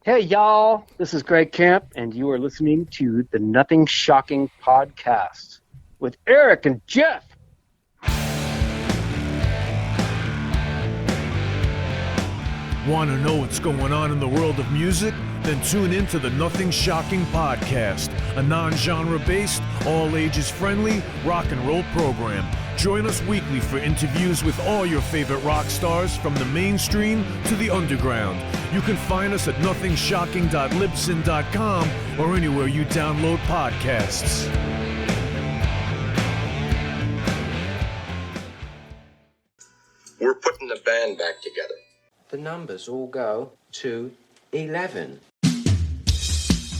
Hey, y'all. This is Greg Camp, and you are listening to the Nothing Shocking podcast with Eric and Jeff. Want to know what's going on in the world of music? Then tune in to the Nothing Shocking podcast, a non-genre based, all ages friendly rock and roll program. Join us weekly for interviews with all your favorite rock stars from the mainstream to the underground. You can find us at nothingshocking.libsyn.com or anywhere you download podcasts. We're putting the band back together. The numbers all go to 11.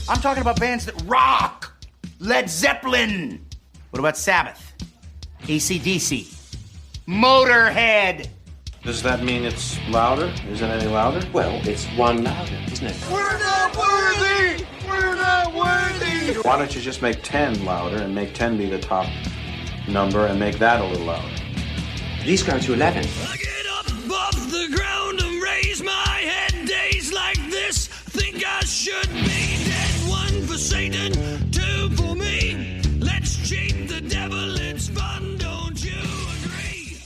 I'm talking about bands that rock. Led Zeppelin. What about Sabbath? AC/DC. Motorhead. Does that mean it's louder? Is it any louder? Well, it's one louder, isn't it? We're not worthy! We're not worthy! Why don't you just make 10 louder and make 10 be the top number and make that a little louder? These go to 11. I get up off the ground and raise my head. Days like this, think I should be dead. One for Satan, two for me. Let's cheat the devil, it's fun, don't you agree?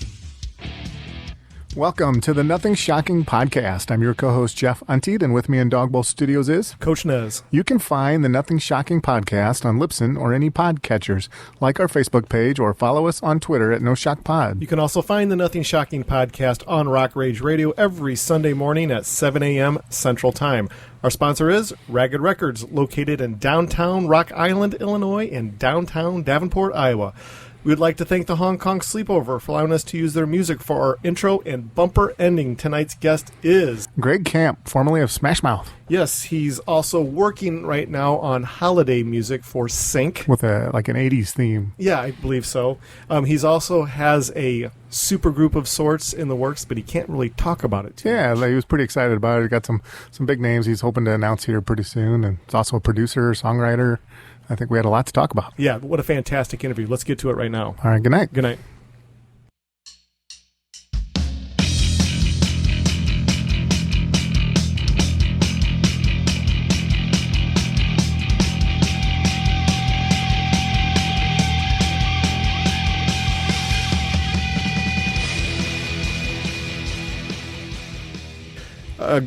Welcome to the Nothing Shocking podcast. I'm your co-host, Jeff Untied, and with me in Dog Bowl Studios is Coach Nez. You can find the Nothing Shocking podcast on Libsyn or any podcatchers. Like our Facebook page or follow us on Twitter at NoShockPod. You can also find the Nothing Shocking podcast on Rock Rage Radio every Sunday morning at 7 a.m. Central Time. Our sponsor is Ragged Records, located in downtown Rock Island, Illinois, and downtown Davenport, Iowa. We would like to thank the Hong Kong Sleepover for allowing us to use their music for our intro and bumper ending. Tonight's guest is Greg Camp, formerly of Smash Mouth. Yes, he's also working right now on holiday music for Sync. With an 80s theme. Yeah, I believe so. He's also has a super group of sorts in the works, but he can't really talk about it too much. He was pretty excited about it. He got some big names he's hoping to announce here pretty soon. And he's also a producer, songwriter. I think we had a lot to talk about. Yeah, what a fantastic interview. Let's get to it right now. All right, good night. Good night.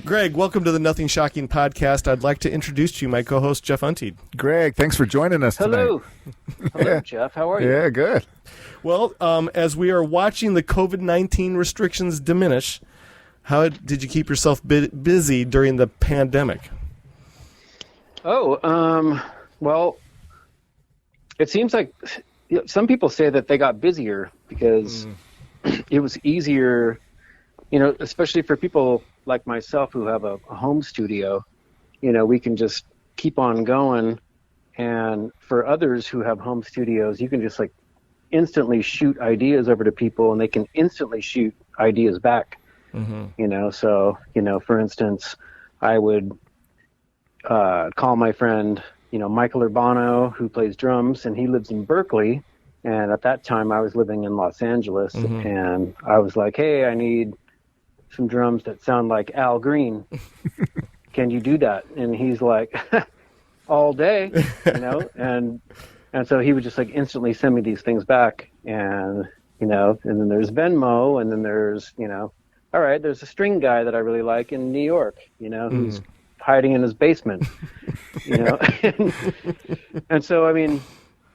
Greg, welcome to the Nothing Shocking podcast. I'd like to introduce to you my co-host, Jeff Untied. Greg, thanks for joining us Hello. tonight. Hello, Jeff. How are you? Yeah, good. Well, as we are watching the COVID-19 restrictions diminish, how did you keep yourself busy during the pandemic? Well, it seems like some people say that they got busier because it was easier, especially for people like myself who have a home studio. We can just keep on going. And for others who have home studios, you can just instantly shoot ideas over to people and they can instantly shoot ideas back. So, for instance, I would call my friend, Michael Urbano, who plays drums, and he lives in Berkeley. And at that time I was living in Los Angeles, and I was like, hey, I need some drums that sound like Al Green. Can you do that? And he's like, all day, and so he would just instantly send me these things back. And, and then there's Venmo, and then there's, all right, there's a string guy that I really like in New York, who's hiding in his basement, and so, I mean,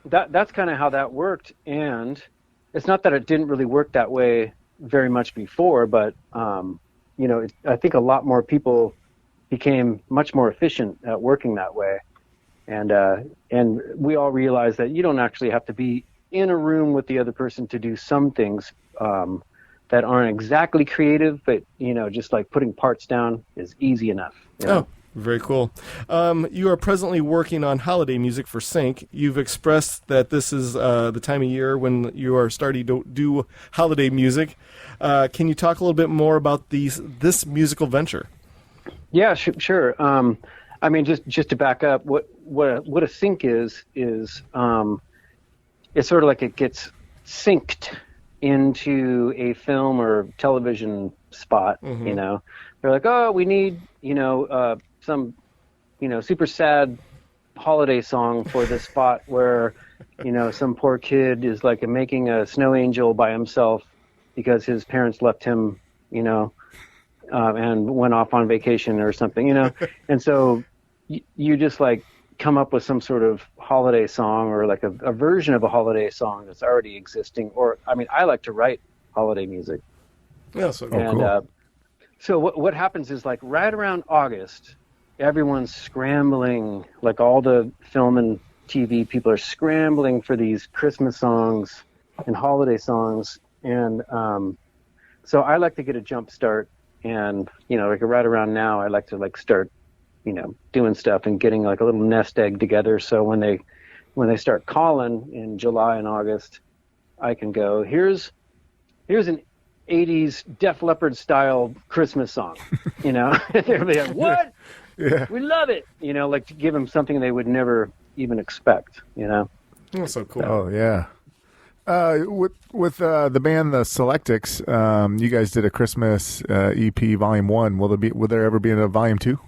that's kind of how that worked. And it's not that it didn't really work that way very much before, but I think a lot more people became much more efficient at working that way, and we all realized that you don't actually have to be in a room with the other person to do some things that aren't exactly creative, but just putting parts down is easy enough. Oh, very cool. You are presently working on holiday music for Sync. You've expressed that this is the time of year when you are starting to do holiday music. Can you talk a little bit more about this musical venture? Yeah, sure. I mean, just to back up, what a sync is it's sort of like it gets synced into a film or television spot. They're like, oh, we need some super sad holiday song for the spot where, some poor kid is like making a snow angel by himself because his parents left him, and went off on vacation or something, and so you just like come up with some sort of holiday song or like a version of a holiday song that's already existing. Or, I like to write holiday music. Yeah, so cool. So what happens is like right around August, everyone's scrambling, like all the film and TV people are scrambling for these Christmas songs and holiday songs. And so I like to get a jump start, and, like right around now, I like to like start, doing stuff and getting like a little nest egg together. So when they start calling in July and August, I can go, here's an 80s Def Leppard style Christmas song, They'll be like, what? Yeah. We love it. Like to give them something they would never even expect, That's so cool. Oh, yeah. With the band, the Selectics, you guys did a Christmas EP Volume 1. Will there ever be a Volume 2?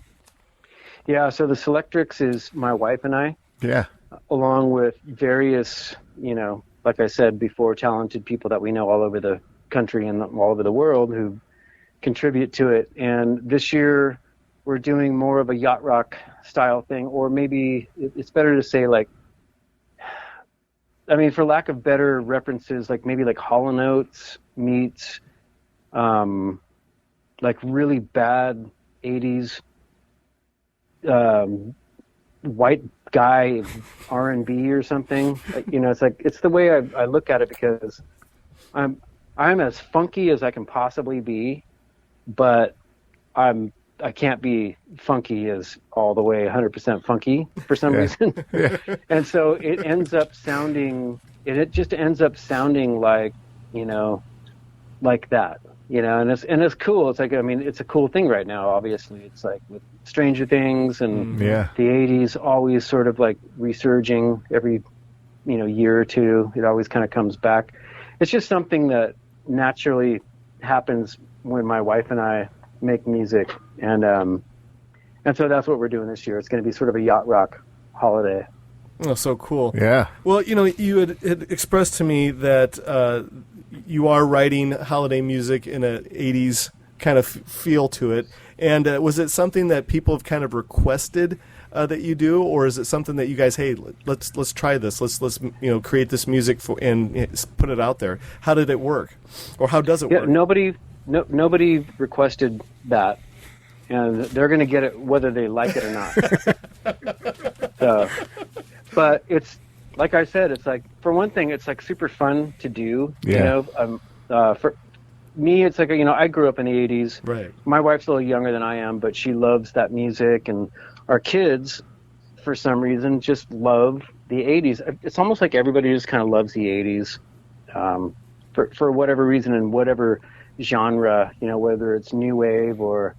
Yeah, so the Selectics is my wife and I. Yeah. Along with various, like I said before, talented people that we know all over the country and all over the world who contribute to it. And this year we're doing more of a yacht rock style thing, or maybe it's better to say like, for lack of better references, like maybe like Hall & Oates meets like really bad 80s white guy R&B or something. It's the way I look at it, because I'm as funky as I can possibly be, but I can't be funky as all the way 100% funky for some reason. Yeah. And so it just ends up sounding like, like that, and it's cool. It's like, it's a cool thing right now, obviously. It's like with Stranger Things and the 80s always sort of like resurging every, year or two. It always kind of comes back. It's just something that naturally happens when my wife and I make music, and so that's what we're doing this year. It's going to be sort of a yacht rock holiday. Oh, so cool. Yeah. Well, you had expressed to me that you are writing holiday music in an 80s kind of feel to it, and was it something that people have kind of requested that you do, or is it something that you guys, hey, let's try this, let's create this music and put it out there? How did it work, or how does it work? Nobody requested that, and they're going to get it whether they like it or not. But it's like I said, it's like, for one thing, it's like super fun to do. Yeah. For me, it's like, I grew up in the 80s. Right. My wife's a little younger than I am, but she loves that music, and our kids, for some reason, just love the 80s. It's almost like everybody just kind of loves the 80s, for whatever reason and whatever genre, whether it's new wave or,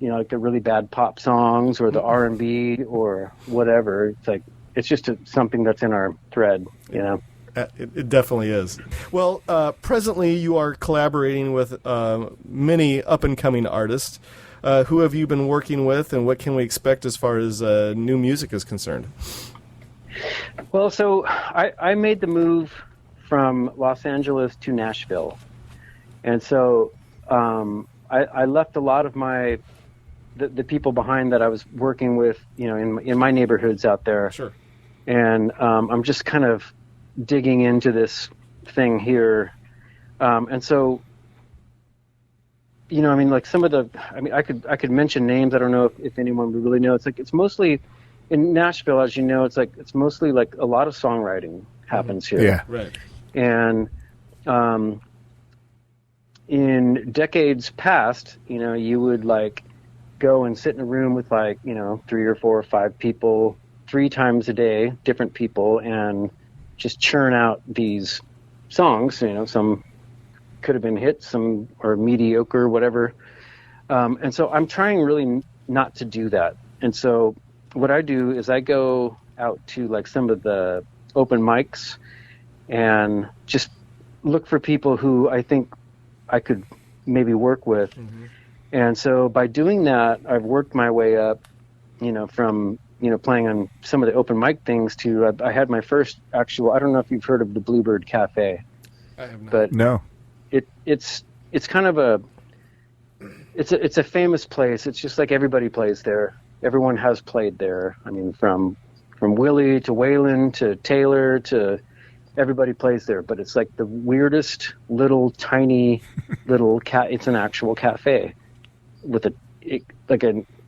like the really bad pop songs or the R&B or whatever. It's like, it's just something that's in our thread, It definitely is. Well, presently you are collaborating with many up-and-coming artists. Who have you been working with, and what can we expect as far as new music is concerned? Well, so I made the move from Los Angeles to Nashville. And so I left a lot of the people behind that I was working with, in my neighborhoods out there. Sure. And I'm just kind of digging into this thing here. And so, like some of I could mention names. I don't know if anyone would really know. It's like, it's mostly in Nashville, as you know, it's mostly like a lot of songwriting happens here. Yeah. Right. And in decades past, you would like go and sit in a room with like, 3 or 4 or 5 people 3 times a day, different people, and just churn out these songs. Some could have been hits, some are mediocre, whatever. And so I'm trying really not to do that. And so what I do is I go out to like some of the open mics and just look for people who I think I could maybe work with. Mm-hmm. And so by doing that, I've worked my way up from playing on some of the open mic things to I had my first actual. I don't know if you've heard of the Bluebird Cafe. I have not. But No. It's kind of it's a famous place. It's just like everybody plays there. Everyone has played there. I mean, from Willie to Waylon to Taylor to everybody plays there. But it's like the weirdest little tiny little It's an actual cafe with a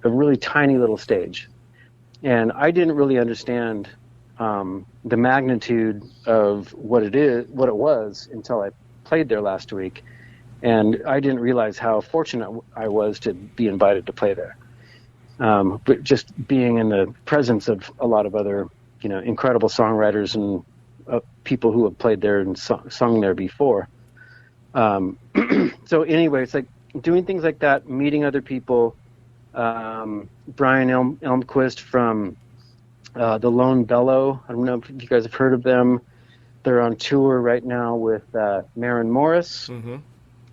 really tiny little stage. And I didn't really understand the magnitude of what it was until I played there last week. And I didn't realize how fortunate I was to be invited to play there. But just being in the presence of a lot of other, incredible songwriters and people who have played there and sung there before. So anyway, it's like doing things like that, meeting other people. Brian Elmquist from the Lone Bellow. I don't know if you guys have heard of them. They're on tour right now with Maren Morris. Mm-hmm.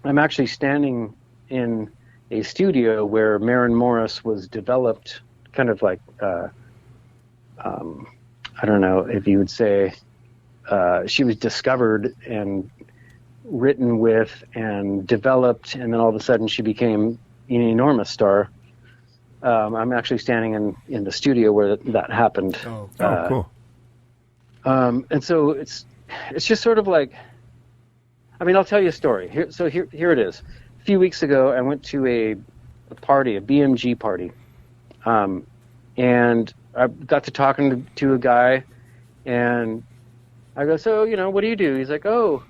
I'm actually standing in a studio where Maren Morris was developed, kind of like, I don't know if you would say, she was discovered and written with and developed, and then all of a sudden she became an enormous star. I'm actually standing in the studio where that happened. Oh, cool. And so it's just sort of like, I mean, I'll tell you a story. Here it is. A few weeks ago, I went to a party, a BMG party, and I got to talking to a guy, and I go, so, what do you do? He's like, oh,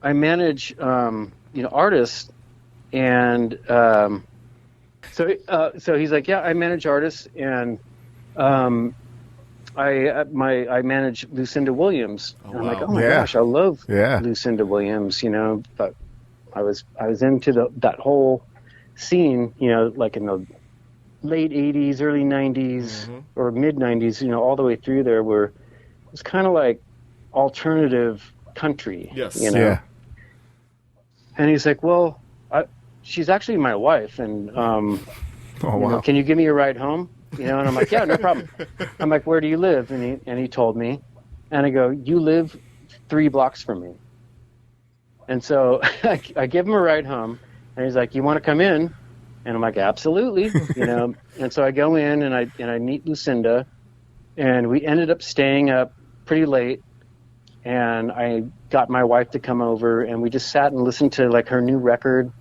I manage, artists, and so he's like, yeah, I manage artists, and I manage Lucinda Williams. And I'm like, oh my gosh, I love Lucinda Williams. But I was into that whole scene. Like in the late '80s, early '90s, or mid '90s. all the way through there, where it was kind of like alternative country. Yes. Yeah. And he's like, well, she's actually my wife, and can you give me a ride home? And I'm like, yeah, no problem. I'm like, where do you live? And he told me, and I go, you live 3 blocks from me. And so I give him a ride home, and he's like, you want to come in? And I'm like, absolutely, And so I go in and I meet Lucinda, and we ended up staying up pretty late, and I got my wife to come over, and we just sat and listened to like her new record.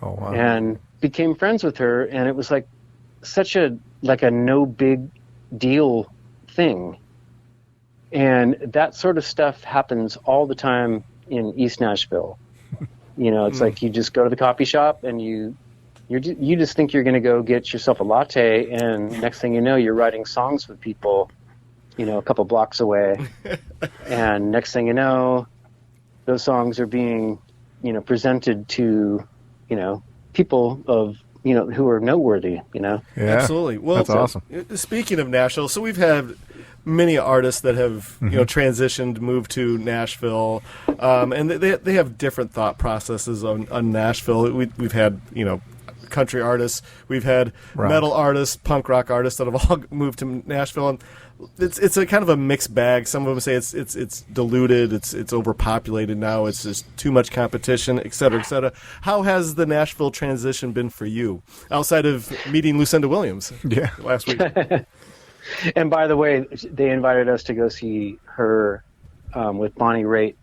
Oh wow! And became friends with her, and it was like such a no big deal thing. And that sort of stuff happens all the time in East Nashville. It's like you just go to the coffee shop and you just think you're going to go get yourself a latte, and next thing you know, you're writing songs with people, a couple blocks away. And next thing you know, those songs are being, presented to, people of, who are noteworthy, Yeah, absolutely. Well, that's awesome. Speaking of Nashville, so we've had many artists that have transitioned, moved to Nashville, and they have different thought processes on Nashville. We've had country artists, we've had metal artists, punk rock artists that have all moved to Nashville, and it's a kind of a mixed bag. Some of them say it's diluted, it's overpopulated now, it's just too much competition, et cetera, et cetera. How has the Nashville transition been for you, outside of meeting Lucinda Williams last week? And by the way, they invited us to go see her with Bonnie Raitt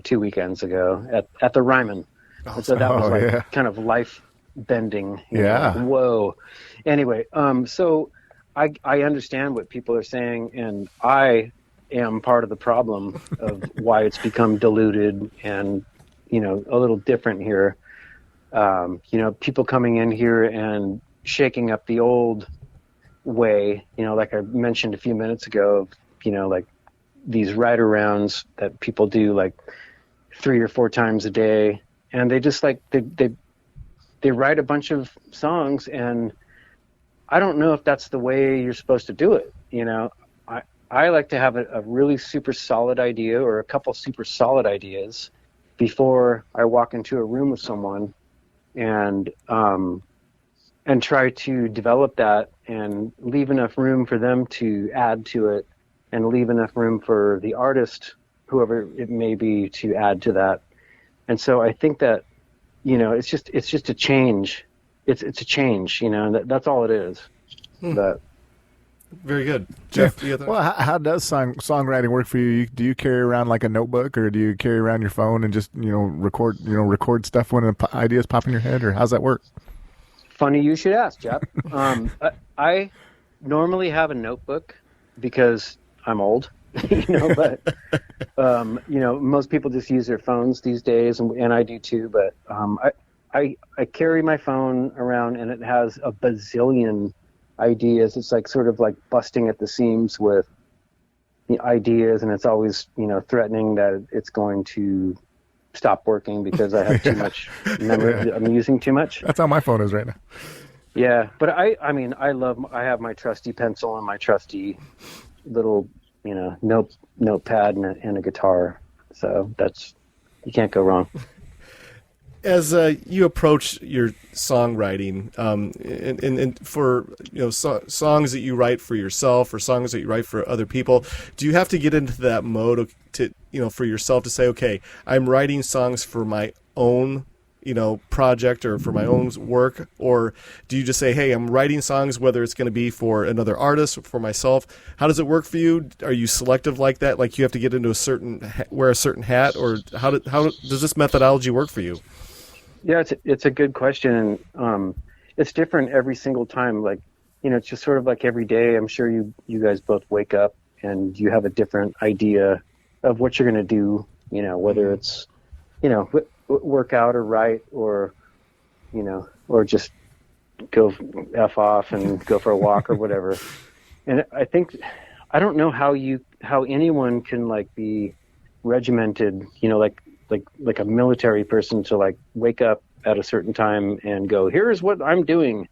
2 weekends ago at the Ryman. And so that was kind of life bending. Whoa. Anyway, so I understand what people are saying, and I am part of the problem of why it's become diluted and, a little different here. People coming in here and shaking up the old way, like I mentioned a few minutes ago, like these ride-arounds that people do like 3 or 4 times a day, and they just like they write a bunch of songs, and I don't know if that's the way you're supposed to do it. I like to have a really super solid idea or a couple super solid ideas before I walk into a room with someone, and try to develop that and leave enough room for them to add to it, and leave enough room for the artist, whoever it may be, to add to that. And so I think that, it's just a change. It's a change, and that's all it is. But very good, Jeff. Well, how does songwriting work for you? Do you carry around like a notebook, or do you carry around your phone and just record stuff when ideas pop in your head, or how's that work? Funny you should ask, Jeff. I normally have a notebook because I'm old, but most people just use their phones these days, and I do too. But I carry my phone around, and it has a bazillion ideas. It's like sort of like busting at the seams with the ideas, and it's always threatening that it's going to stop working because I have too much memory. I'm using too much. That's how my phone is right now. Yeah, but I have my trusty pencil and my trusty little notepad and a guitar, so you can't go wrong. As you approach your songwriting, and for songs that you write for yourself or songs that you write for other people, do you have to get into that mode for yourself to say, okay, I'm writing songs for my own project or for my own work, or do you just say, hey, I'm writing songs whether it's going to be for another artist or for myself? How does it work for you? Are you selective like that? Like you have to get into wear a certain hat, or how does this methodology work for you? Yeah, it's a good question. It's different every single time. Like, it's just sort of like every day. I'm sure you guys both wake up and you have a different idea of what you're going to do. Whether it's work out or write, or or just go F off and go for a walk or whatever. And I don't know how anyone can be regimented, like a military person to wake up at a certain time and go, here's what I'm doing.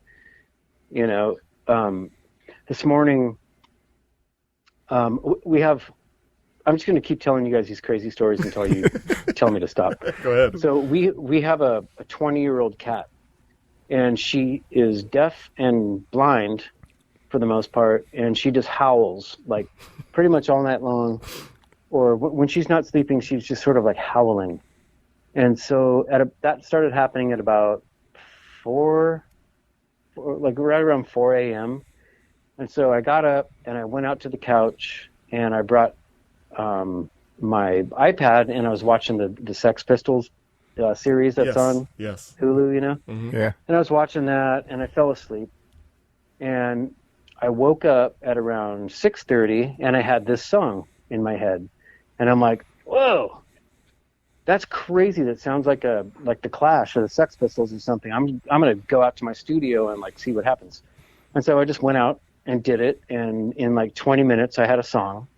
This morning, I'm just going to keep telling you guys these crazy stories until you tell me to stop. Go ahead. So we have a 20-year-old cat, and she is deaf and blind for the most part, and she just howls pretty much all night long. Or when she's not sleeping, she's just sort of howling. And so that started happening at about right around 4 a.m. And so I got up and I went out to the couch and I brought my iPad, and I was watching the Sex Pistols series that's on Hulu, Mm-hmm. Yeah. And I was watching that and I fell asleep. And I woke up at around 6:30 and I had this song in my head. And I'm like, whoa, that's crazy. That sounds like the Clash or the Sex Pistols or something. I'm going to go out to my studio and see what happens. And so I just went out and did it. And in 20 minutes, I had a song,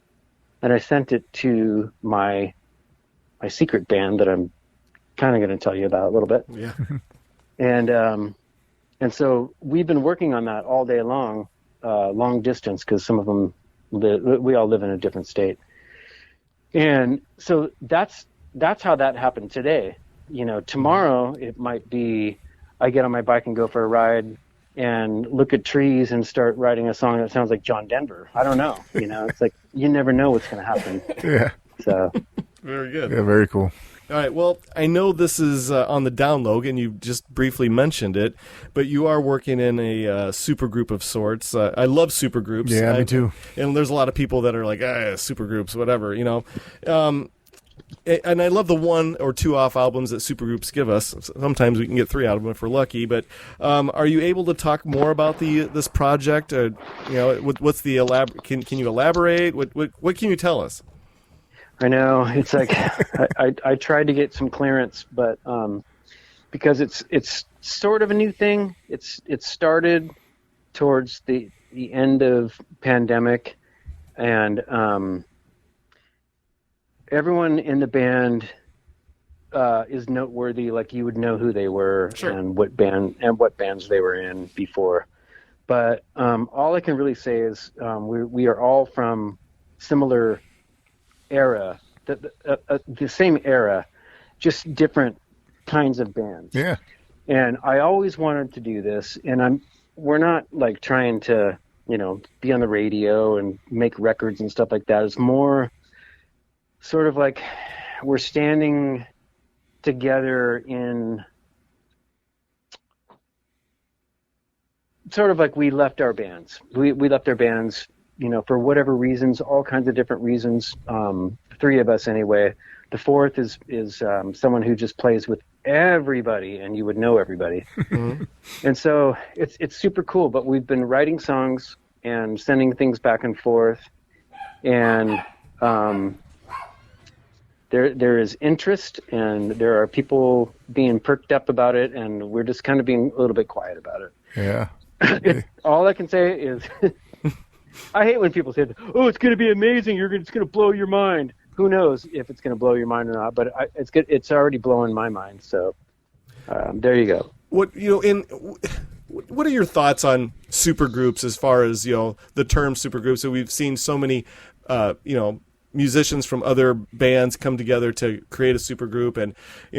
and I sent it to my secret band that I'm kind of going to tell you about a little bit. Yeah. And so we've been working on that all day long, long distance, because some of them we all live in a different state. And so that's how that happened today. Tomorrow it might be I get on my bike and go for a ride and look at trees and start writing a song that sounds like John Denver. I don't know. It's you never know what's going to happen. Yeah. So very good. Yeah, very cool. All right. Well, I know this is on the down low, and you just briefly mentioned it, but you are working in a super group of sorts. I love super groups. Yeah, me too. And there's a lot of people that are like, super groups, whatever, and I love the 1 or 2 off albums that supergroups give us. Sometimes we can get 3 out of them if we're lucky. But are you able to talk more about this project? What's the Can you elaborate? What can you tell us? I know it's I tried to get some clearance, but because it's sort of a new thing. It started towards the end of pandemic, and everyone in the band is noteworthy. You would know who they were. Sure. and what bands they were in before. But all I can really say is we are all from similar era, the same era, just different kinds of bands. Yeah. And I always wanted to do this, and we're not like trying to, be on the radio and make records and stuff like that. It's more sort of like we're standing together in sort of like we left our bands. We left our bands, for whatever reasons, all kinds of different reasons. 3 of us anyway. The 4th is someone who just plays with everybody, and you would know everybody. Mm-hmm. And so it's super cool. But we've been writing songs and sending things back and forth, and there is interest, and there are people being perked up about it, and we're just kind of being a little bit quiet about it. Yeah. All I can say is, I hate when people say, "Oh, it's going to be amazing. It's going to blow your mind." Who knows if it's going to blow your mind or not? But it's good. It's already blowing my mind. So there you go. What are your thoughts on supergroups as far as the term supergroups? So we've seen so many musicians from other bands come together to create a supergroup, and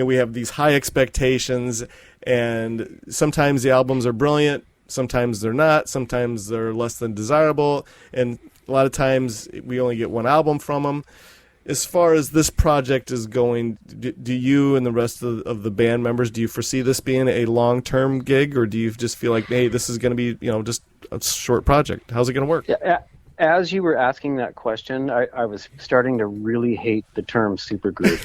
we have these high expectations, and sometimes the albums are brilliant, sometimes they're not, sometimes they're less than desirable, and a lot of times we only get one album from them. As far as this project is going, do you and the rest of the band members, do you foresee this being a long-term gig, or do you just feel like, hey, this is going to be just a short project? How's it going to work? Yeah, as you were asking that question, I was starting to really hate the term supergroup.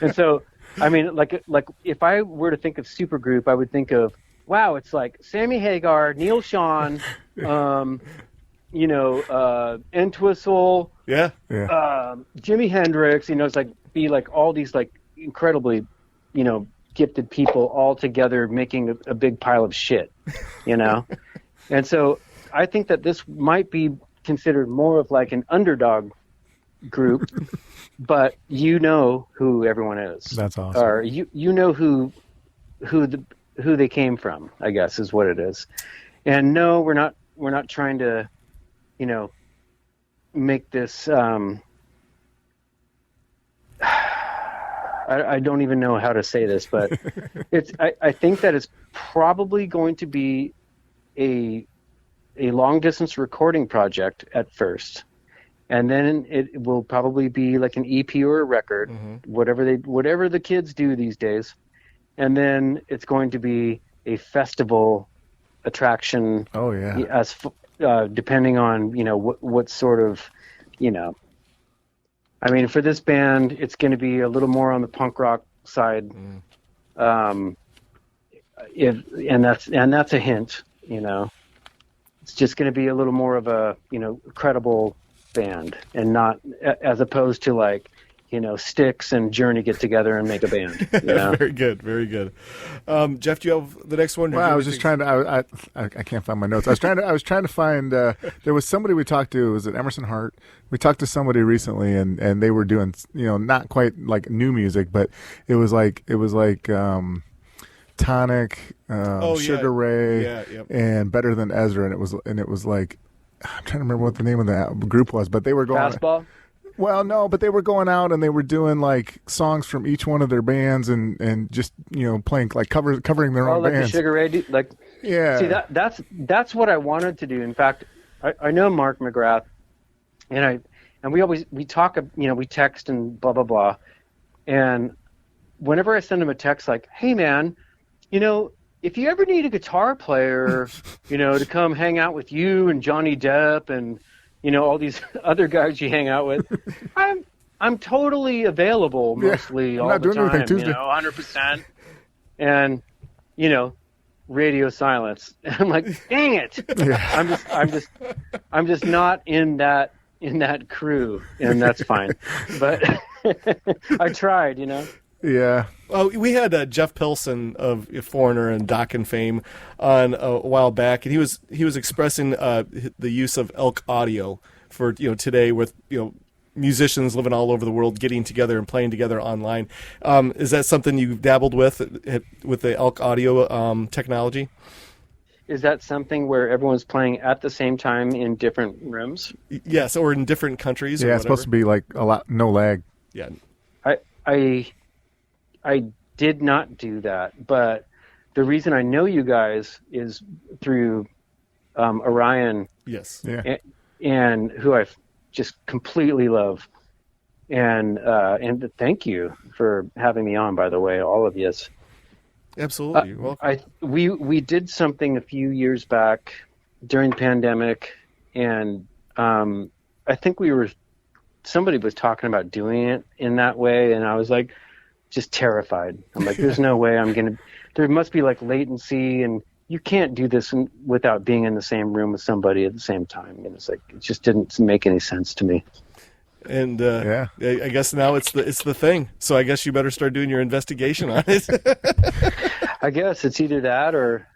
And so, I mean, like if I were to think of supergroup, I would think of, wow, it's like Sammy Hagar, Neil Schon, Entwistle, Jimi Hendrix. It's like be like all these like incredibly, gifted people all together making a big pile of shit, And so I think that this might be considered more of like an underdog group, but who everyone is. That's awesome. Or who they came from, I guess, is what it is. And no, we're not trying to, make this. I don't even know how to say this, but I think that it's probably going to be a long distance recording project at first, and then it will probably be like an EP or a record, whatever the kids do these days, and then it's going to be a festival attraction. Oh yeah. As depending on what sort of I mean, for this band, it's going to be a little more on the punk rock side, and that's a hint. It's just going to be a little more of a credible band, and not as opposed to like Styx and Journey get together and make a band. Very good, very good. Jeff, do you have the next one? Well, I was just trying to. I can't find my notes. I was trying to find. There was somebody we talked to. Was it Emerson Hart? We talked to somebody recently, and they were doing not quite like new music, but it was like Tonic, Sugar Ray, and Better Than Ezra, and it was like I'm trying to remember what the name of the group was, but they were going. Fastball? Well, no, but they were going out and they were doing like songs from each one of their bands and just playing like covering their own like bands. The Sugar Ray, like yeah. See that's what I wanted to do. In fact, I know Mark McGrath, and we talk, we text and blah blah blah, and whenever I send him a text like, hey man, if you ever need a guitar player, to come hang out with you and Johnny Depp and all these other guys you hang out with, I'm totally available mostly all the time, 100%. And radio silence. I'm like, dang it! Yeah. I'm just not in that crew, and that's fine. But I tried, Yeah. Well, we had Jeff Pilson of Foreigner and Dokken fame on a while back, and he was expressing the use of elk audio for today with musicians living all over the world getting together and playing together online. Is that something you've dabbled with the elk audio technology? Is that something where everyone's playing at the same time in different rooms? Yes, or in different countries. Yeah, or it's supposed to be like no lag. Yeah. I did not do that, but the reason I know you guys is through Orion. Yes. Yeah. And who I just completely love. And thank you for having me on, by the way, all of you. Absolutely. You're welcome. We did something a few years back during the pandemic, and I think somebody was talking about doing it in that way, and I was like, just terrified. I'm like, there's no way there must be like latency, and you can't do this without being in the same room with somebody at the same time. And it's like, it just didn't make any sense to me. And I guess now it's the thing. So I guess you better start doing your investigation on it. I guess it's either that or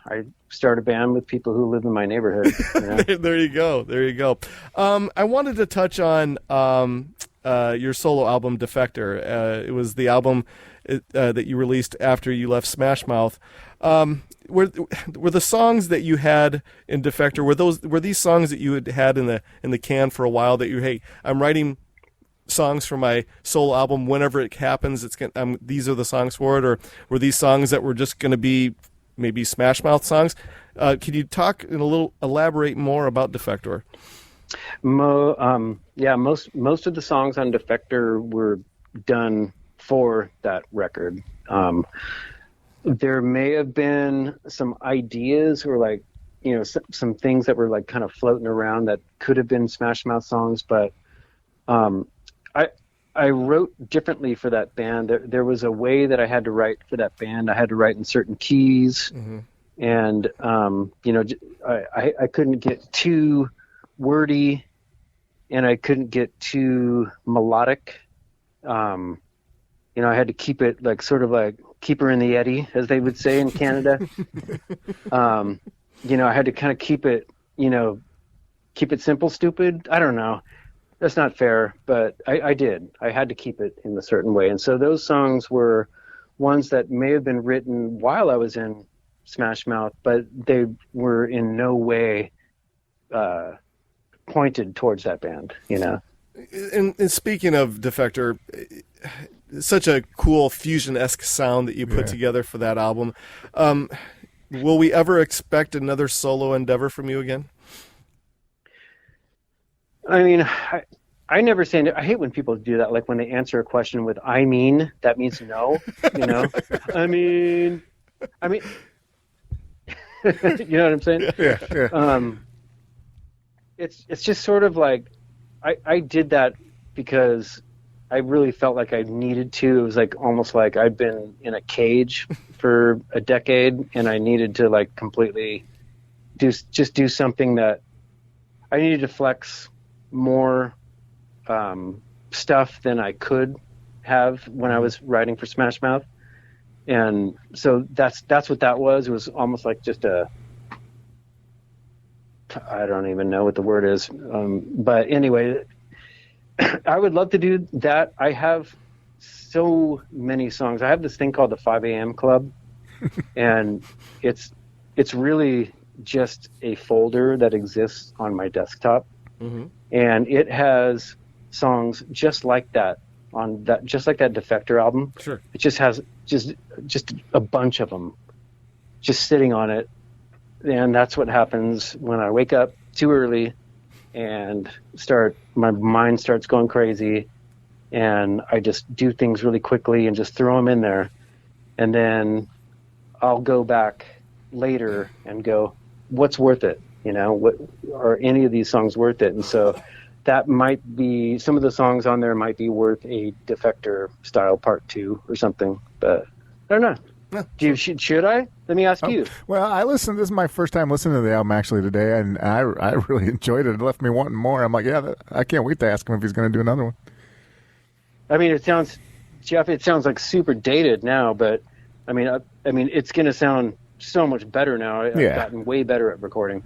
I start a band with people who live in my neighborhood. You know? There you go. I wanted to touch on your solo album, Defektor. It was the album that you released after you left Smash Mouth. Were the songs that you had in Defektor, were these songs that you had in the can for a while that hey, I'm writing songs for my solo album whenever it happens, these are the songs for it, or were these songs that were just going to be maybe Smash Mouth songs? Can you elaborate more about Defektor? Most of the songs on Defektor were done for that record. There may have been some ideas or like, you know, some things that were like kind of floating around that could have been Smash Mouth songs, but I wrote differently for that band. There was a way that I had to write for that band. I had to write in certain keys, and you know, I couldn't get too wordy, and I couldn't get too melodic. You know, I had to keep it like sort of like keep her in the eddy, as they would say in Canada. You know, I had to kind of keep it simple, stupid. I don't know. That's not fair, but I did. I had to keep it in a certain way. And so those songs were ones that may have been written while I was in Smash Mouth, but they were in no way pointed towards that band, you know? And speaking of Defektor, such a cool fusion-esque sound that you put together for that album. Will we ever expect another solo endeavor from you again? I mean, I never say no. I hate when people do that, like when they answer a question with "I mean," that means no, you know? I mean, you know what I'm saying? Yeah. It's just sort of like, I did that because I really felt like I needed to. It was like almost like I'd been in a cage for a decade, and I needed to like completely do something that I needed to flex more stuff than I could have when I was writing for Smash Mouth. And so that's what that was. It was almost like just I don't even know what the word is. But anyway, I would love to do that. I have so many songs. I have this thing called the 5 a.m. Club, and it's really just a folder that exists on my desktop. And it has songs just like that just like that Defektor album. Sure. It just has just a bunch of them just sitting on it. And that's what happens when I wake up too early and my mind starts going crazy, and I just do things really quickly and just throw them in there. And then I'll go back later and go, what's worth it? You know, what are any of these songs worth it? And so that might be, some of the songs on there might be worth a Defektor style part 2 or something, but I don't know. Should I? Let me ask you. Well, this is my first time listening to the album actually today, and I really enjoyed it. It left me wanting more. I'm like, I can't wait to ask him if he's going to do another one. I mean, Jeff, it sounds like super dated now, but I mean, it's going to sound so much better now. I've gotten way better at recording.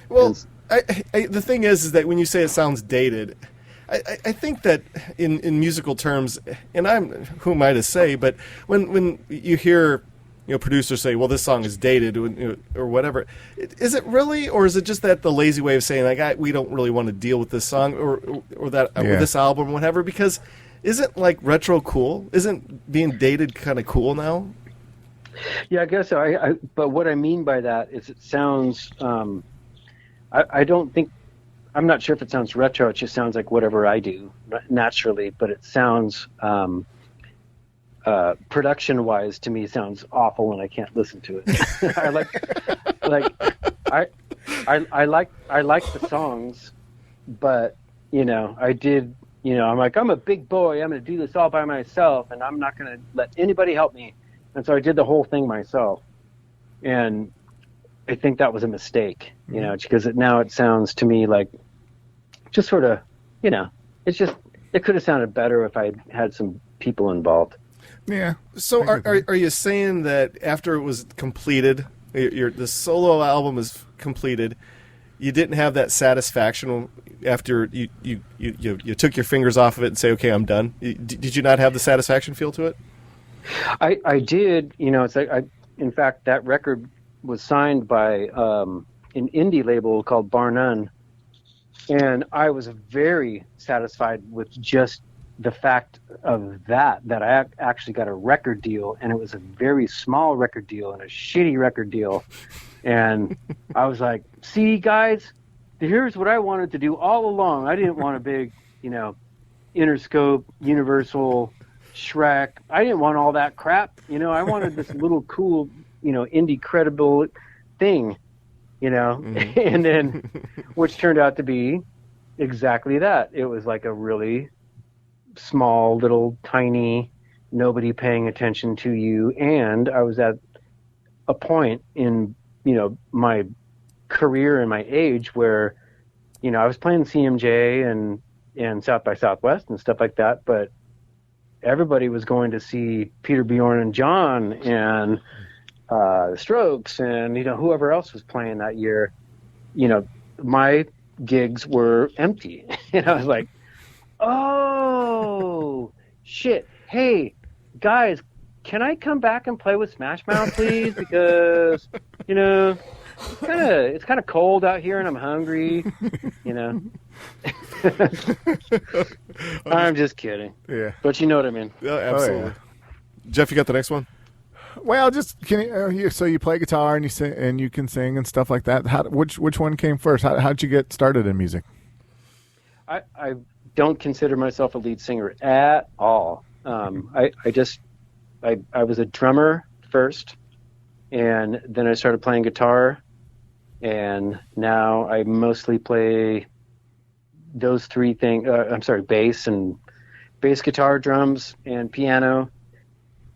Well, the thing is that when you say it sounds dated, I think that in musical terms, and who am I to say, but when you hear producers say, well, this song is dated or whatever, is it really, or is it just that the lazy way of saying like we don't really want to deal with this song or that or this album or whatever? Because isn't like retro cool? Isn't being dated kind of cool now? Yeah, I guess so. But what I mean by that is it sounds. I don't think. I'm not sure if it sounds retro. It just sounds like whatever I do naturally. But it sounds production-wise to me sounds awful, and I can't listen to it. I like the songs, but I did. I'm like, I'm a big boy. I'm going to do this all by myself, and I'm not going to let anybody help me. And so I did the whole thing myself. And I think that was a mistake, because now it sounds to me like just sort of, it could have sounded better if I had some people involved. Yeah. So are you saying that after it was completed, the solo album is completed, you didn't have that satisfaction after you took your fingers off of it and say, okay, I'm done? Did you not have the satisfaction feel to it? I did. It's like in fact, that record was signed by an indie label called Bar None, and I was very satisfied with just the fact of that I actually got a record deal, and it was a very small record deal and a shitty record deal. And I was like, see, guys, here's what I wanted to do all along. I didn't want a big, Interscope, Universal, Shrek. I didn't want all that crap. I wanted this little cool, indie credible thing, mm-hmm. And then, which turned out to be exactly that. It was like a really small, little, tiny, nobody paying attention to you. And I was at a point in my career and my age where, I was playing CMJ and South by Southwest and stuff like that, but everybody was going to see Peter, Bjorn, and John and Strokes and, whoever else was playing that year. My gigs were empty. And I was like, oh, shit. Hey, guys, can I come back and play with Smash Mouth, please? Because, it's kind of cold out here and I'm hungry, I'm just kidding. Yeah. But you know what I mean. Yeah, absolutely. Oh, yeah. Jeff, you got the next one? Well, just so you play guitar and you sing and you can sing and stuff like that. Which one came first? How'd you get started in music? I don't consider myself a lead singer at all. I was a drummer first, and then I started playing guitar, and now I mostly play those three things. Bass, guitar, drums, and piano.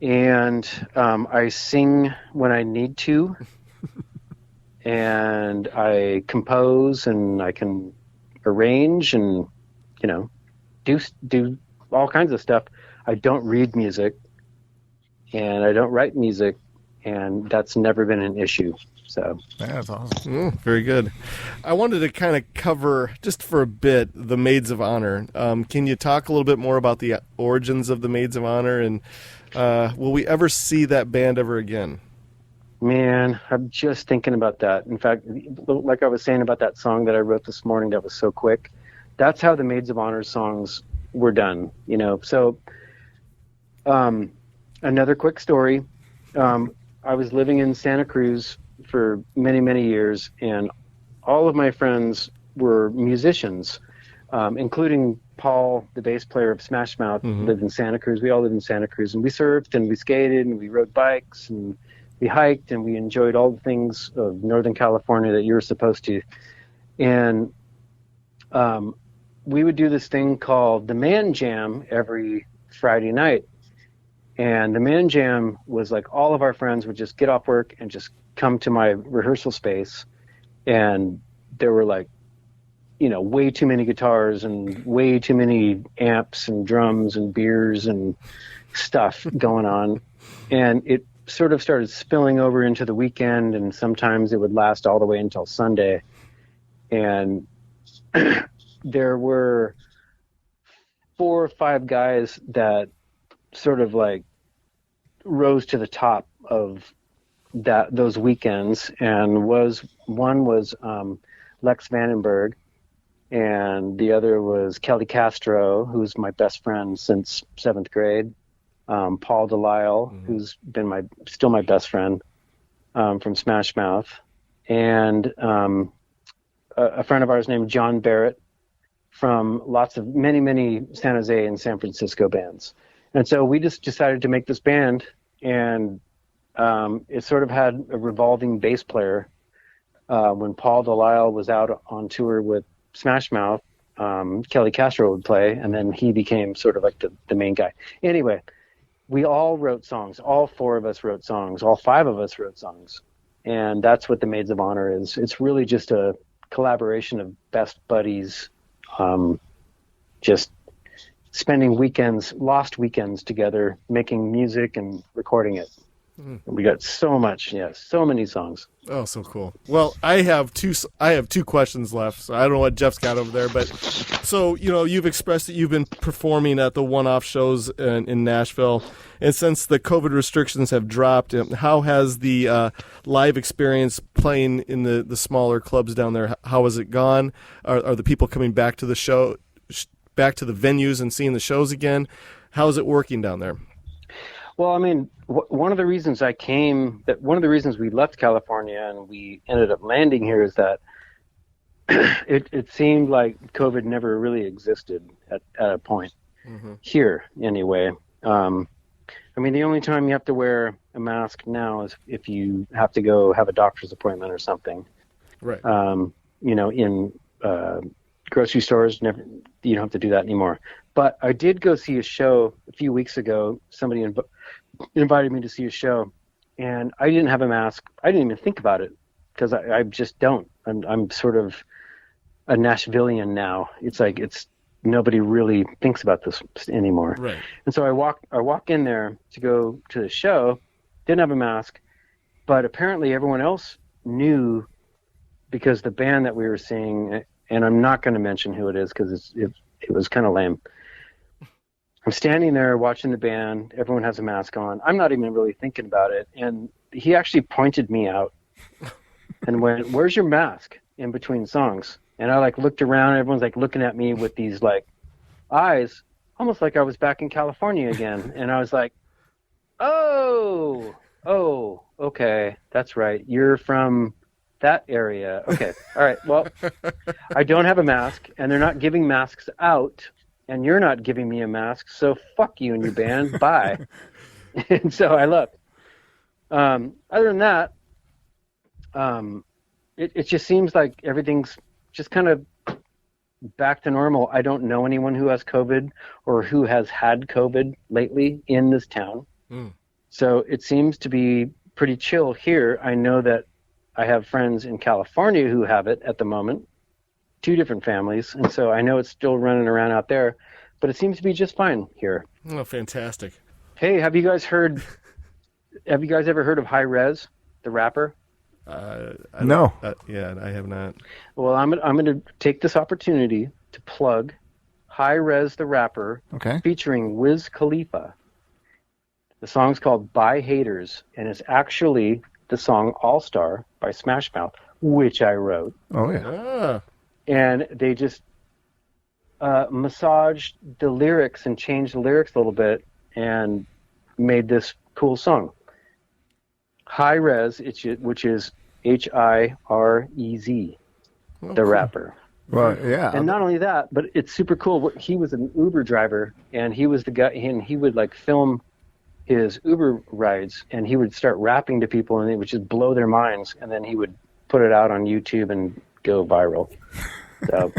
And I sing when I need to, and I compose, and I can arrange, and do all kinds of stuff. I don't read music, and I don't write music, and that's never been an issue. So that's awesome. Very good. I wanted to kind of cover, just for a bit, the Maids of Honor. Can you talk a little bit more about the origins of the Maids of Honor, and will we ever see that band ever again? Man, I'm just thinking about that. In fact, like I was saying about that song that I wrote this morning that was so quick, that's how the Maids of Honor songs were done, So another quick story. I was living in Santa Cruz for many, many years, and all of my friends were musicians, including Paul, the bass player of Smash Mouth, mm-hmm. lived in Santa Cruz. We all lived in Santa Cruz, and we surfed, and we skated, and we rode bikes, and we hiked, and we enjoyed all the things of Northern California that you were supposed to. And we would do this thing called the Man Jam every Friday night. And the Man Jam was like all of our friends would just get off work and just come to my rehearsal space, and there were like, way too many guitars and way too many amps and drums and beers and stuff going on. And it sort of started spilling over into the weekend, and sometimes it would last all the way until Sunday. And there were 4 or 5 guys that sort of like rose to the top of those weekends, and one was Lex Vandenberg, and the other was Kelly Castro, who's my best friend since 7th grade, Paul Delisle, who's been still my best friend from Smash Mouth, and a friend of ours named John Barrett from many San Jose and San Francisco bands. And so we just decided to make this band, and it sort of had a revolving bass player. When Paul Delisle was out on tour with Smash Mouth, Kelly Castro would play, and then he became sort of like the main guy. Anyway, we all wrote songs. All 4 of us wrote songs. All 5 of us wrote songs. And that's what the Maids of Honor is. It's really just a collaboration of best buddies, just spending lost weekends together, making music and recording it. We got so many songs. Oh, so cool. Well, I have two questions left. So I don't know what Jeff's got over there, but so you've expressed that you've been performing at the one-off shows in Nashville, and since the COVID restrictions have dropped, how has the live experience playing in the smaller clubs down there? How has it gone? Are the people coming back to the show, back to the venues and seeing the shows again? How is it working down there? Well, I mean, one of the reasons we left California and we ended up landing here is that it seemed like COVID never really existed at a point here anyway. I mean, the only time you have to wear a mask now is if you have to go have a doctor's appointment or something. Right. In grocery stores, you don't have to do that anymore. But I did go see a show a few weeks ago. Somebody invited me to see a show, and I didn't have a mask. I didn't even think about it because I just don't. I'm sort of a Nashvilleian now. It's like nobody really thinks about this anymore. Right. And so I walk in there to go to the show, didn't have a mask, but apparently everyone else knew because the band that we were seeing, and I'm not going to mention who it is because it was kind of lame. I'm standing there watching the band. Everyone has a mask on. I'm not even really thinking about it. And he actually pointed me out and went, "Where's your mask?" in between songs. And I looked around. Everyone's looking at me with these eyes, almost like I was back in California again. And I was like, oh, okay, that's right. You're from that area. Okay, all right. Well, I don't have a mask, and they're not giving masks out. And you're not giving me a mask, so fuck you and your band. Bye. And so I left. Other than that, it just seems like everything's just kind of back to normal. I don't know anyone who has COVID or who has had COVID lately in this town. So it seems to be pretty chill here. I know that I have friends in California who have it at the moment. 2 different families, and so I know it's still running around out there, but it seems to be just fine here. Oh, fantastic. Hey, have you guys ever heard of High Rez, the rapper? No. Yeah, I have not. Well, I'm going to take this opportunity to plug High Rez, the rapper, featuring Wiz Khalifa. The song's called By Haters, and it's actually the song All Star by Smash Mouth, which I wrote. Oh, yeah. And they just massaged the lyrics and changed the lyrics a little bit and made this cool song. High Rez, which is Hirez, the rapper. Well, yeah. And not only that, but it's super cool. He was an Uber driver, and he was the guy, and he would film his Uber rides, and he would start rapping to people, and it would just blow their minds, and then he would put it out on YouTube and go viral. So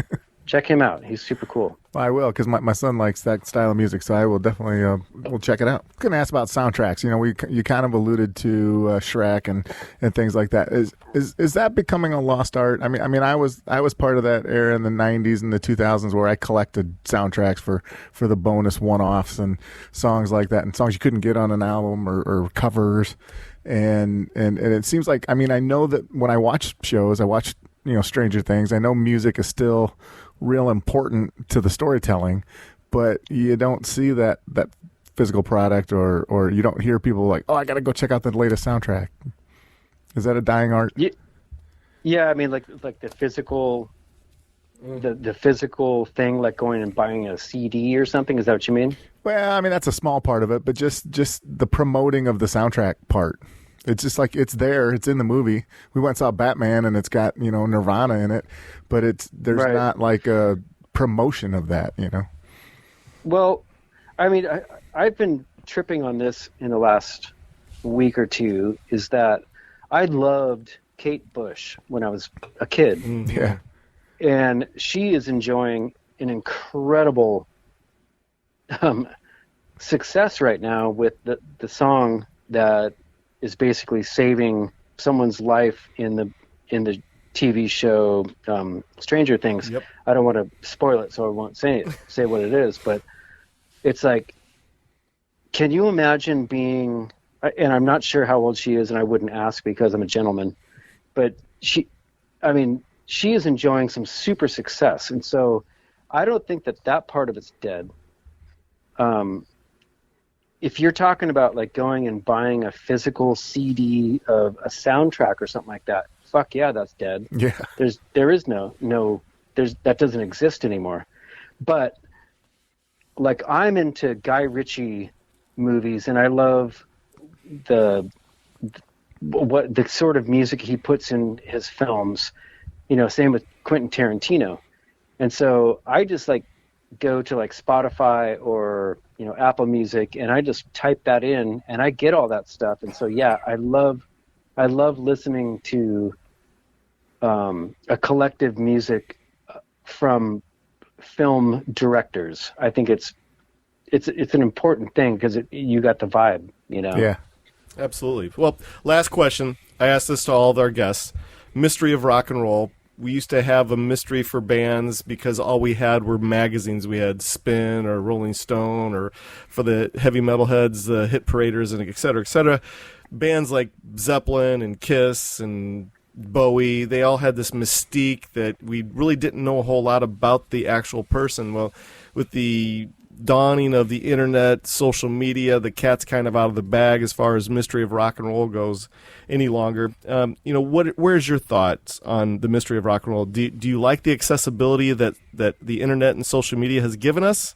check him out. He's super cool. Well, I will, because my son likes that style of music, so I will definitely we'll check it out. I was going to ask about soundtracks. You kind of alluded to Shrek and things like that. Is that becoming a lost art? I mean, I was part of that era in the 90s and the 2000s where I collected soundtracks for the bonus one-offs and songs like that, and songs you couldn't get on an album or covers. And it seems like, I know that when I watch shows, I watch Stranger Things. I know music is still real important to the storytelling, but you don't see that physical product or you don't hear people like, oh, I got to go check out the latest soundtrack. Is that a dying art? Yeah, like the physical the physical thing, like going and buying a CD or something. Is that what you mean? Well, I mean, that's a small part of it, but just the promoting of the soundtrack part. It's just like it's there. It's in the movie. We went and saw Batman, and it's got Nirvana in it, but there's Right. not like a promotion of that. Well, I mean, I've been tripping on this in the last week or two. Is that I loved Kate Bush when I was a kid. Yeah. And she is enjoying an incredible success right now with the song that is basically saving someone's life in the TV show Stranger Things. Yep. I don't want to spoil it, so I won't say what it is, but it's like, can you imagine being, and I'm not sure how old she is, and I wouldn't ask because I'm a gentleman, but she is enjoying some super success. And so I don't think that part of it's dead. If you're talking about like going and buying a physical CD of a soundtrack or something like that, fuck yeah, that's dead. Yeah. There is that doesn't exist anymore. But like I'm into Guy Ritchie movies, and I love the sort of music he puts in his films. Same with Quentin Tarantino. And so I just like go to like Spotify or, Apple Music, and I just type that in and I get all that stuff. And so, yeah, I love listening to a collective music from film directors. I think it's an important thing because you got the vibe, Yeah. Absolutely. Well, last question. I asked this to all of our guests. Mystery of rock and roll. We used to have a mystery for bands because all we had were magazines. We had Spin or Rolling Stone, or for the heavy metal heads, the Hit Paraders, and et cetera, et cetera. Bands like Zeppelin and Kiss and Bowie, they all had this mystique that we really didn't know a whole lot about the actual person. Well, with the dawning of the internet, social media, the cat's kind of out of the bag as far as mystery of rock and roll goes any longer. Where's your thoughts on the mystery of rock and roll? Do you like the accessibility that the internet and social media has given us,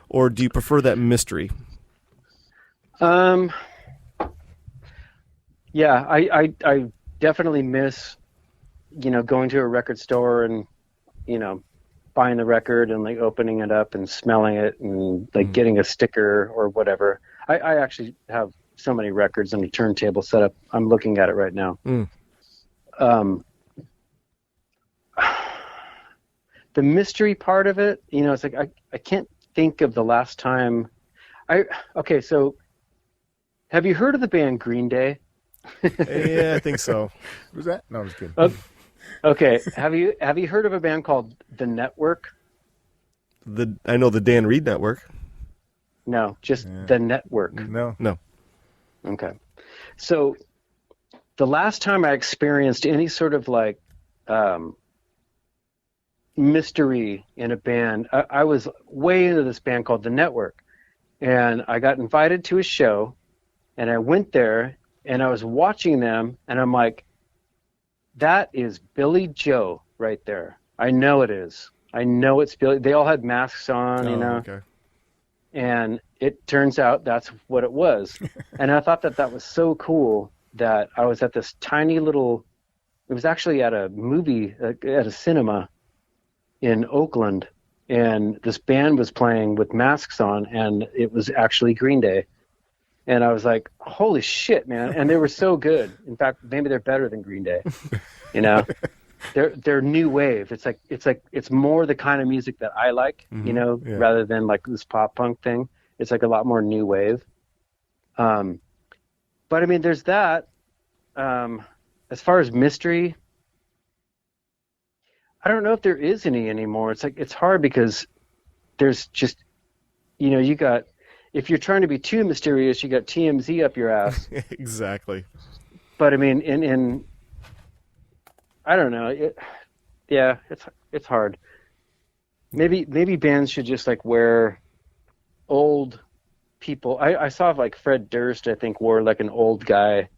or do you prefer that mystery? Yeah, I definitely miss, going to a record store and, buying the record and like opening it up and smelling it and like getting a sticker or whatever. I actually have so many records on a turntable set up. I'm looking at it right now. The mystery part of it, it's like I can't think of the last time. So have you heard of the band Green Day? Yeah, I think so. Was that? No, I was kidding. Okay. Have you heard of a band called The Network? I know the Dan Reed Network. No, just The Network. No. Okay. So the last time I experienced any sort of like mystery in a band, I was way into this band called The Network, and I got invited to a show, and I went there and I was watching them, and I'm like, that is Billy Joe right there. I know it is. I know it's Billy. They all had masks on, Okay. And it turns out that's what it was. And I thought that was so cool that I was at this tiny little, it was actually at a movie, at a cinema in Oakland, and this band was playing with masks on, and it was actually Green Day. And I was like, holy shit, man. And they were so good. In fact, maybe they're better than Green Day. They're new wave. It's more the kind of music that I like, rather than like this pop punk thing. It's like a lot more new wave. But I mean, there's that. As far as mystery, I don't know if there is any anymore. It's like, it's hard because there's just, you got, if you're trying to be too mysterious, you got TMZ up your ass. Exactly. But I mean, in I don't know. It's hard. Maybe bands should just like wear old people. I saw like Fred Durst, I think, wore like an old guy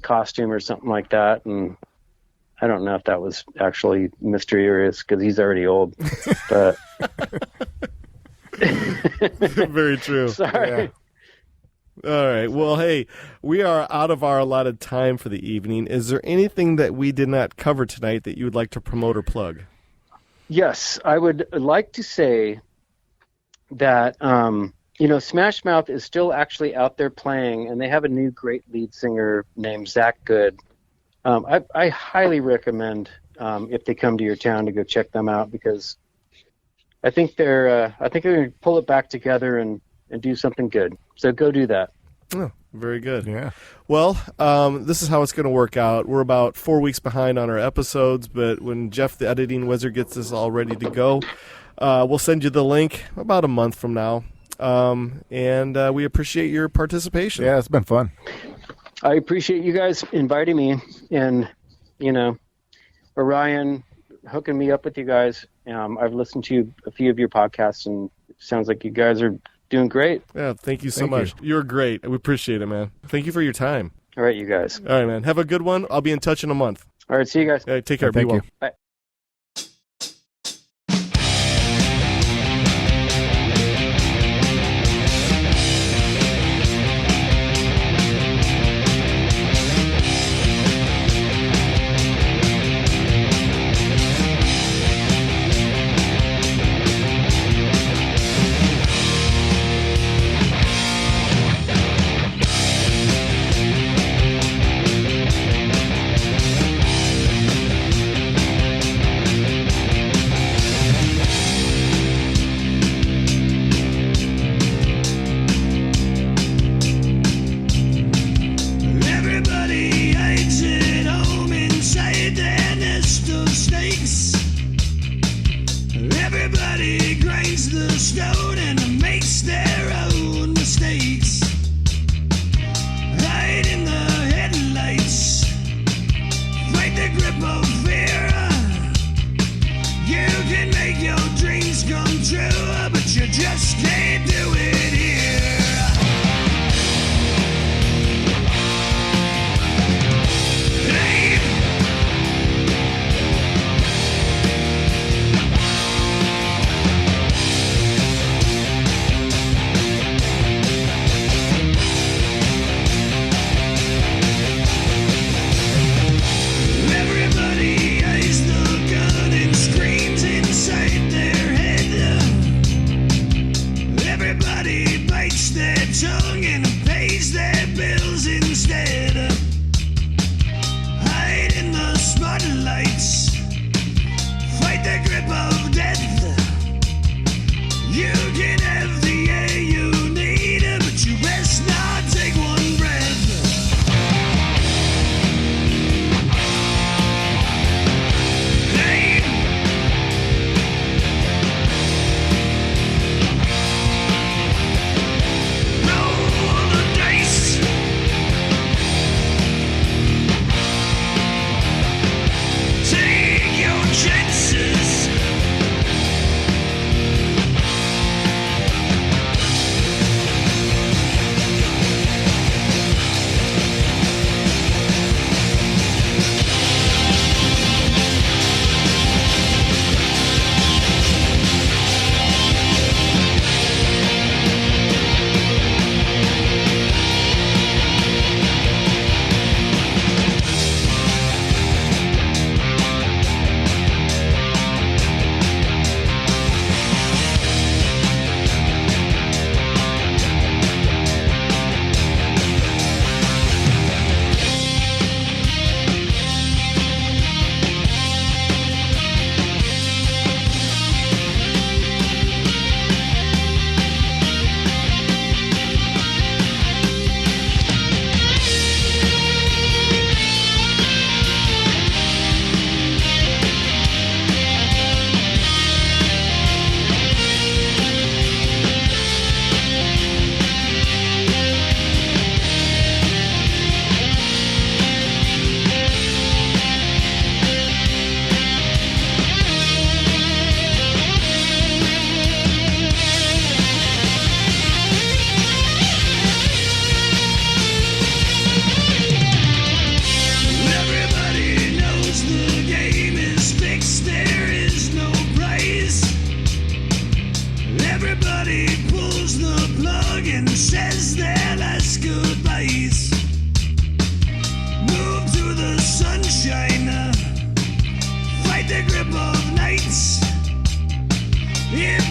costume or something like that, and I don't know if that was actually mysterious because he's already old, but very true. Sorry. Yeah. All right. Well, hey, we are out of our allotted time for the evening. Is there anything that we did not cover tonight that you would like to promote or plug? Yes, I would like to say that, Smash Mouth is still actually out there playing, and they have a new great lead singer named Zach Good. I highly recommend, if they come to your town, to go check them out, because I think they're going to pull it back together and do something good. So go do that. Oh, very good. Yeah. Well, this is how it's going to work out. We're about 4 weeks behind on our episodes, but when Jeff, the editing wizard, gets this all ready to go, we'll send you the link about a month from now. And we appreciate your participation. Yeah, it's been fun. I appreciate you guys inviting me and, Orion hooking me up with you guys. I've listened to a few of your podcasts, and it sounds like you guys are doing great. Yeah, thank you so much. You're great. We appreciate it, man. Thank you for your time. All right, you guys. All right, man. Have a good one. I'll be in touch in a month. All right, see you guys. All right, take care. Thank Be well. you. Bye. Everybody hides at home inside their nest of snakes. Everybody grinds the stone and makes their own mistakes. Hide in the headlights, fight the grip of fear. You can make your dreams come true, but you just can't do it here. Hey!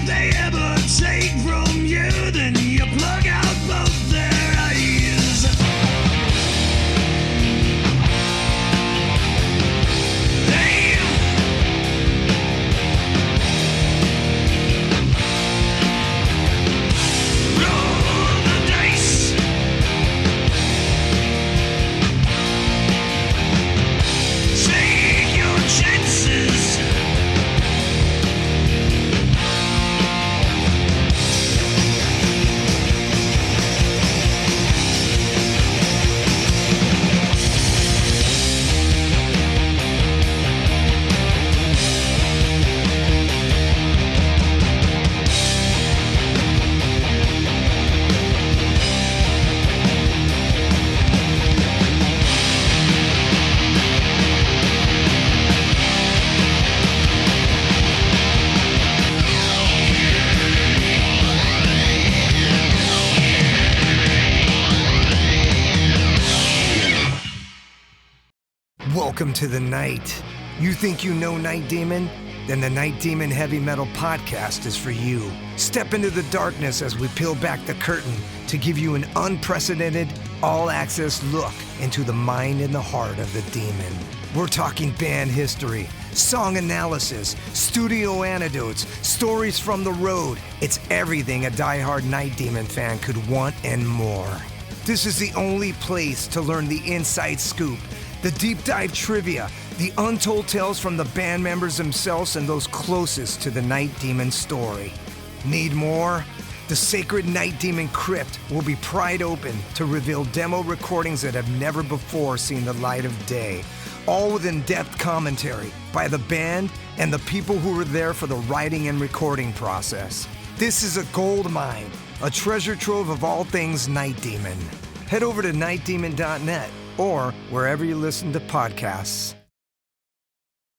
they ever take from you, then you plug out both their eyes. They roll the dice. Take your chances. Welcome to the night. You think you know Night Demon? Then the Night Demon Heavy Metal Podcast is for you. Step into the darkness as we peel back the curtain to give you an unprecedented, all-access look into the mind and the heart of the demon. We're talking band history, song analysis, studio anecdotes, stories from the road. It's everything a diehard Night Demon fan could want and more. This is the only place to learn the inside scoop, the deep dive trivia, the untold tales from the band members themselves and those closest to the Night Demon story. Need more? The Sacred Night Demon Crypt will be pried open to reveal demo recordings that have never before seen the light of day, all with in-depth commentary by the band and the people who were there for the writing and recording process. This is a gold mine, a treasure trove of all things Night Demon. Head over to nightdemon.net or wherever you listen to podcasts.